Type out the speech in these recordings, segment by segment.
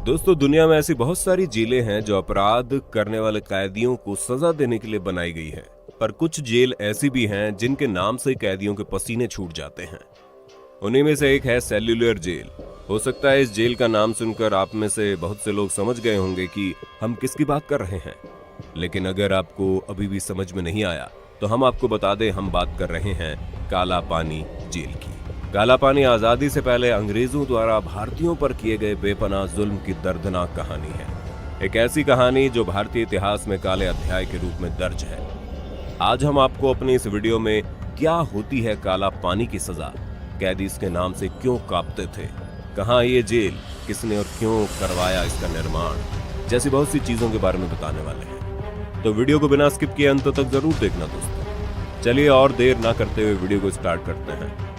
दोस्तों, दुनिया में ऐसी बहुत सारी जेलें हैं जो अपराध करने वाले कैदियों को सजा देने के लिए बनाई गई है। पर कुछ जेल ऐसी भी हैं जिनके नाम से कैदियों के पसीने छूट जाते हैं। उन्हीं में से एक है सेल्यूलर जेल। हो सकता है इस जेल का नाम सुनकर आप में से बहुत से लोग समझ गए होंगे कि हम किसकी बात कर रहे हैं। लेकिन अगर आपको अभी भी समझ में नहीं आया तो हम आपको बता दें, हम बात कर रहे हैं काला पानी जेल की। काला पानी आजादी से पहले अंग्रेजों द्वारा भारतीयों पर किए गए बेपनाह जुल्म की दर्दनाक कहानी है। एक ऐसी कहानी जो भारतीय इतिहास में काले अध्याय के रूप में दर्ज है। आज हम आपको अपनी इस वीडियो में क्या होती है काला पानी की सजा, कैदी इसके नाम से क्यों कांपते थे, कहां ये जेल, किसने और क्यों करवाया इसका निर्माण, जैसी बहुत सी चीजों के बारे में बताने वाले हैं। तो वीडियो को बिना स्किप किए अंत तक जरूर देखना दोस्तों। चलिए और देर ना करते हुए वीडियो को स्टार्ट करते हैं।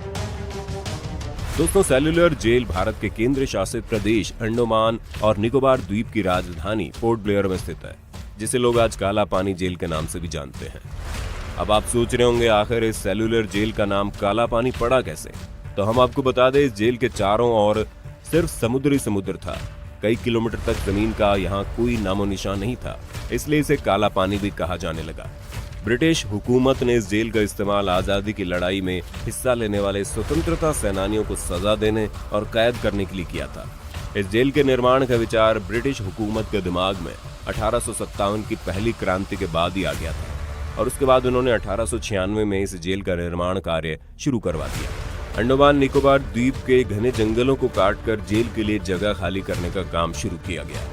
दोस्तों, सेल्यूलर जेल भारत के केंद्र शासित प्रदेश अंडमान और निकोबार द्वीप की राजधानी पोर्ट ब्लेयर में स्थित है, जिसे लोग आज काला पानी जेल के नाम से भी जानते हैं। अब आप सोच रहे होंगे आखिर इस सेल्यूलर जेल का नाम काला पानी पड़ा कैसे। तो हम आपको बता दें, इस जेल के चारों ओर सिर्फ समुद्र था। कई किलोमीटर तक जमीन का यहाँ कोई नामो निशान नहीं था, इसलिए इसे काला पानी भी कहा जाने लगा। ब्रिटिश हुकूमत ने इस जेल का इस्तेमाल आजादी की लड़ाई में हिस्सा लेने वाले स्वतंत्रता सेनानियों को सजा देने और कैद करने के लिए किया था। इस जेल के निर्माण का विचार ब्रिटिश हुकूमत के दिमाग में 1857 की पहली क्रांति के बाद ही आ गया था और उसके बाद उन्होंने 1896 में इस जेल का निर्माण कार्य शुरू करवा दिया। अंडमान निकोबार द्वीप के घने जंगलों को काटकर जेल के लिए जगह खाली करने का काम शुरू किया गया,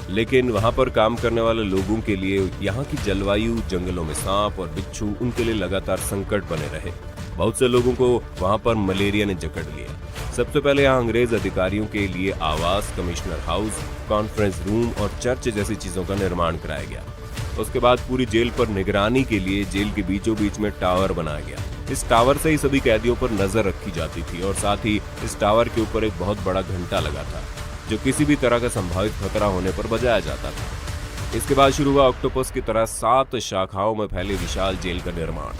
लेकिन वहां पर काम करने वाले लोगों के लिए यहाँ की जलवायु, जंगलों में सांप और बिच्छू उनके लिए लगातार संकट बने रहे। बहुत से लोगों को वहां पर मलेरिया ने जकड़ लिया। सबसे पहले यहाँ अंग्रेज अधिकारियों के लिए आवास, कमिश्नर हाउस, कॉन्फ्रेंस रूम और चर्च जैसी चीजों का निर्माण कराया गया। उसके बाद पूरी जेल पर निगरानी के लिए जेल के बीचों बीच में टावर बनाया गया। इस टावर से ही सभी कैदियों पर नजर रखी जाती थी और साथ ही इस टावर के ऊपर एक बहुत बड़ा घंटा लगा था जो किसी भी तरह का संभावित खतरा होने पर बजाया जाता था। इसके बाद शुरू हुआ ऑक्टोपस की तरह 7 शाखाओं में फैले विशाल जेल का निर्माण।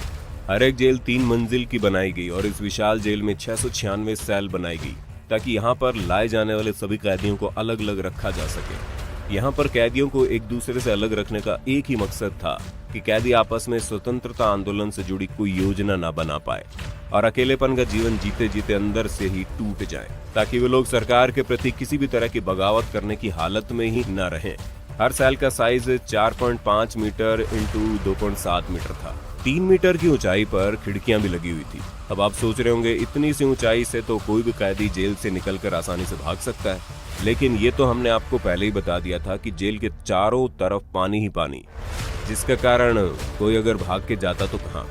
हर एक जेल 3 मंजिल की बनाई गई और इस विशाल जेल में 696 सेल बनाई गई ताकि यहाँ पर लाए जाने वाले सभी कैदियों को अलग अलग रखा जा सके। यहाँ पर कैदियों को एक दूसरे से अलग रखने का एक ही मकसद था कि कैदी आपस में स्वतंत्रता आंदोलन से जुड़ी कोई योजना न बना पाए और अकेलेपन का जीवन जीते जीते अंदर से ही टूट जाए, ताकि वे लोग सरकार के प्रति किसी भी तरह की बगावत करने की हालत में ही न रहें। हर सेल का साइज 4.5 मीटर इंटू 2.7 मीटर था। 3 मीटर की ऊंचाई पर खिड़कियां भी लगी हुई थी। अब आप सोच रहे होंगे, इतनी सी ऊंचाई से तो कोई भी कैदी जेल से निकलकर आसानी से भाग सकता है, लेकिन ये तो हमने आपको पहले ही बता दिया था कि जेल के चारों तरफ पानी ही पानी, जिसका कारण कोई अगर भाग के जाता तो कहाँ।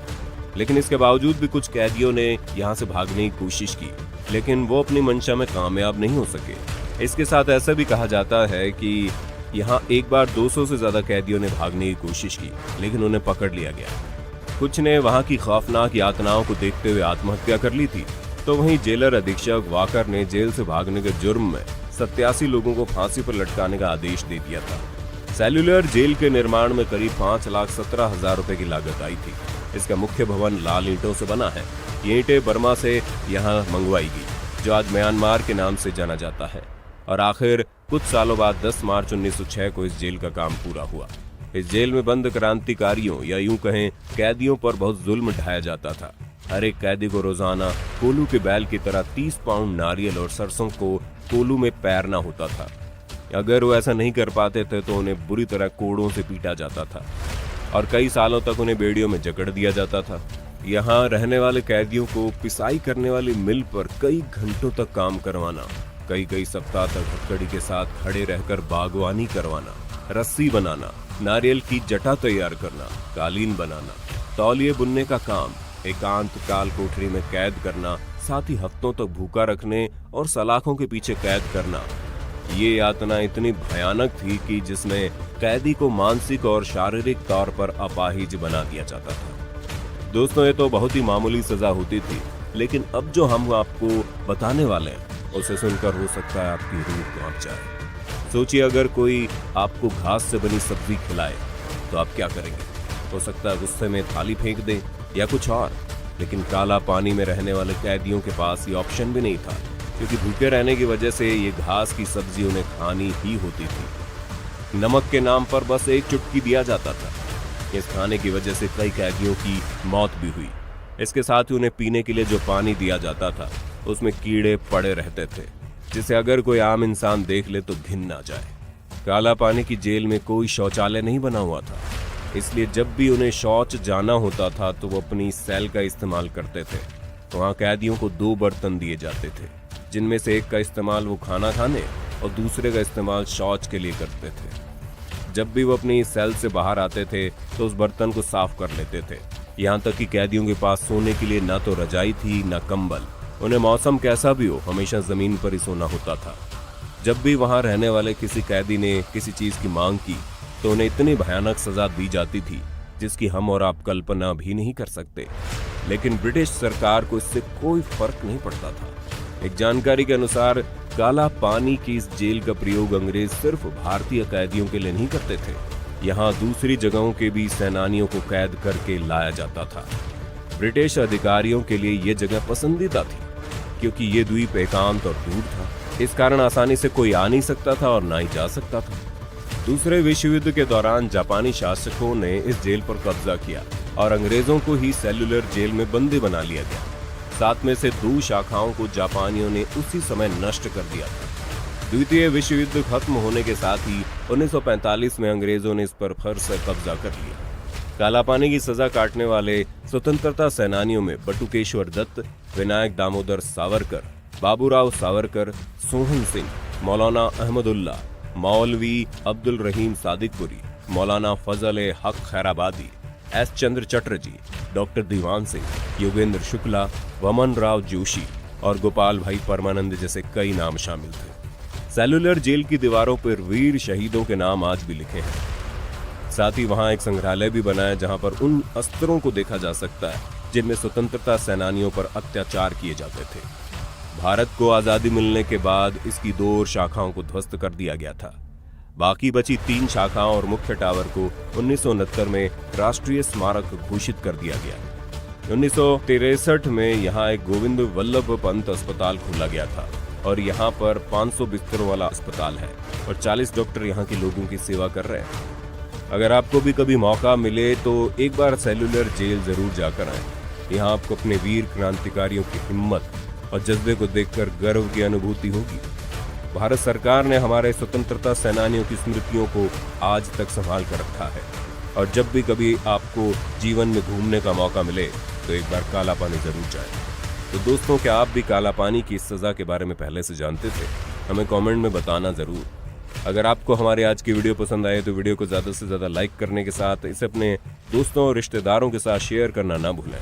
लेकिन इसके बावजूद भी कुछ कैदियों ने यहाँ से भागने की कोशिश की, लेकिन वो अपनी मंशा में कामयाब नहीं हो सके। इसके साथ ऐसा भी कहा जाता है कि यहाँ एक बार 200 से ज्यादा कैदियों ने भागने की कोशिश की, लेकिन उन्हें पकड़ लिया गया। कुछ ने वहाँ की खौफनाक यातनाओं को देखते हुए आत्महत्या कर ली थी, तो वहीं जेलर अधीक्षक वाकर ने जेल से भागने के जुर्म में 87 लोगों को फांसी पर लटकाने का आदेश दे दिया था। सेल्यूलर जेल के निर्माण में करीब 5,17,000 रुपए की लागत आई थी। इसका मुख्य भवन लाल ईंटों से बना है। ये ईंटें बर्मा से यहाँ मंगवाई गई, जो आज म्यांमार के नाम से जाना जाता है। और आखिर कुछ सालों बाद 10 मार्च 1906 को इस जेल का काम पूरा हुआ। इस जेल में बंद क्रांतिकारियों या यूं कहें कैदियों पर बहुत जुल्म ढाया जाता था। हर एक कैदी को रोजाना कोलू के बैल की तरह 30 पाउंड नारियल और सरसों को कोलू में पैरना होता था। अगर वो ऐसा नहीं कर पाते थे तो उन्हें बुरी तरह कोड़ों से पीटा जाता था और कई सालों तक उन्हें बेड़ियों में जकड़ दिया जाता था। यहाँ रहने वाले कैदियों को पिसाई करने वाली मिल पर कई घंटों तक काम करवाना, कई सप्ताह तक हथकड़ी के साथ खड़े रहकर बागवानी करवाना, रस्सी बनाना, नारियल की जटा तैयार करना, कालीन बनाना, तौलिए बुनने का काम, एकांत काल कोठरी में कैद करना, साथ ही हफ्तों तक भूखा रखने और सलाखों के पीछे कैद करना। ये यातना इतनी भयानक थी कि जिसमें कैदी को मानसिक और शारीरिक तौर पर अपाहिज बना दिया जाता था। दोस्तों, ये तो बहुत ही मामूली सजा होती थी, लेकिन अब जो हम आपको बताने वाले हैं उसे सुनकर हो सकता है आपकी रूह कांप जाए। सोचिए, अगर कोई आपको घास से बनी सब्जी खिलाए तो आप क्या करेंगे। हो सकता है गुस्से में थाली फेंक दें, या कुछ और। लेकिन काला पानी में रहने वाले कैदियों के पास ये ऑप्शन भी नहीं था। क्योंकि भूखे रहने की वजह से ये घास की सब्जी उन्हें खानी ही होती थी। नमक के नाम पर बस एक चुटकी दिया जाता था। इस खाने की वजह से कई कैदियों की मौत भी हुई। इसके साथ ही उन्हें पीने के लिए जो पानी दिया जाता था उसमें कीड़े पड़े रहते थे, जिसे अगर कोई आम इंसान देख ले तो घिन ना जाए। काला पानी की जेल में कोई शौचालय नहीं बना हुआ था, इसलिए जब भी उन्हें शौच जाना होता था तो वो अपनी सेल का इस्तेमाल करते थे। वहाँ कैदियों को 2 बर्तन दिए जाते थे, जिनमें से एक का इस्तेमाल वो खाना खाने और दूसरे का इस्तेमाल शौच के लिए करते थे। जब भी वो अपनी सेल से बाहर आते थे तो उस बर्तन को साफ कर लेते थे। यहाँ तक कि कैदियों के पास सोने के लिए ना तो रजाई थी ना कंबल। उन्हें मौसम कैसा भी हो हमेशा जमीन पर ही सोना होता था। जब भी वहां रहने वाले किसी कैदी ने किसी चीज की मांग की तो उन्हें इतनी भयानक सजा दी जाती थी जिसकी हम और आप कल्पना भी नहीं कर सकते। लेकिन ब्रिटिश सरकार को इससे कोई फर्क नहीं पड़ता था। एक जानकारी के अनुसार काला पानी की इस जेल का प्रयोग अंग्रेज सिर्फ भारतीय कैदियों के लिए नहीं करते थे। यहाँ दूसरी जगहों के भी सेनानियों को कैद करके लाया जाता था। ब्रिटिश अधिकारियों के लिए ये जगह पसंदीदा थी क्योंकि ये द्वीप एकांत और दूर था। इस कारण आसानी से कोई आ नहीं सकता था और ना ही जा सकता था। दूसरे विश्व युद्ध के दौरान जापानी शासकों ने इस जेल पर कब्जा किया और अंग्रेजों को ही सेल्युलर जेल में बंदी बना लिया गया। 7 में से 2 शाखाओं को जापानियों ने उसी समय नष्ट कर दिया था। द्वितीय विश्व युद्ध खत्म होने के साथ ही 1945 में अंग्रेजों ने इस पर फिर से कब्जा कर लिया। काला पानी की सजा काटने वाले स्वतंत्रता सेनानियों में बटुकेश्वर दत्त, विनायक दामोदर सावरकर, बाबूराव सावरकर, सोहन सिंह, मौलाना अहमदुल्ला, मौलवी अब्दुल रहीम सादिकपुरी, मौलाना फजल हक खैराबादी, एस चंद्र चटर्जी, डॉक्टर दीवान सिंह, योगेंद्र शुक्ला, वमन राव जोशी और गोपाल भाई परमानंद जैसे कई नाम शामिल थे। सेल्युलर जेल की दीवारों पर वीर शहीदों के नाम आज भी लिखे हैं। साथ ही वहां एक संग्रहालय भी बना है जहां पर उन अस्त्रों को देखा जा सकता है जिनमें स्वतंत्रता सेनानियों पर अत्याचार किए जाते थे। भारत को आजादी मिलने के बाद इसकी 2 शाखाओं को ध्वस्त कर दिया गया था। बाकी बची 3 शाखाओं और मुख्य टावर को 1969 में राष्ट्रीय स्मारक घोषित कर दिया गया। 1963 में यहाँ एक गोविंद वल्लभ पंत अस्पताल खोला गया था और यहाँ पर 500 बिस्तरों वाला अस्पताल है और 40 डॉक्टर यहाँ के लोगों की सेवा कर रहे हैं। अगर आपको भी कभी मौका मिले तो एक बार सेल्युलर जेल जरूर जाकर आए। यहाँ आपको अपने वीर क्रांतिकारियों की हिम्मत और जज्बे को देखकर गर्व की अनुभूति होगी। भारत सरकार ने हमारे स्वतंत्रता सेनानियों की स्मृतियों को आज तक संभाल कर रखा है और जब भी कभी आपको जीवन में घूमने का मौका मिले तो एक बार काला पानी जरूर जाए। तो दोस्तों, क्या आप भी काला पानी की इस सजा के बारे में पहले से जानते थे? हमें कमेंट में बताना जरूर। अगर आपको हमारी आज की वीडियो पसंद आए तो वीडियो को ज्यादा से ज्यादा लाइक करने के साथ इसे अपने दोस्तों और रिश्तेदारों के साथ शेयर करना ना भूलें।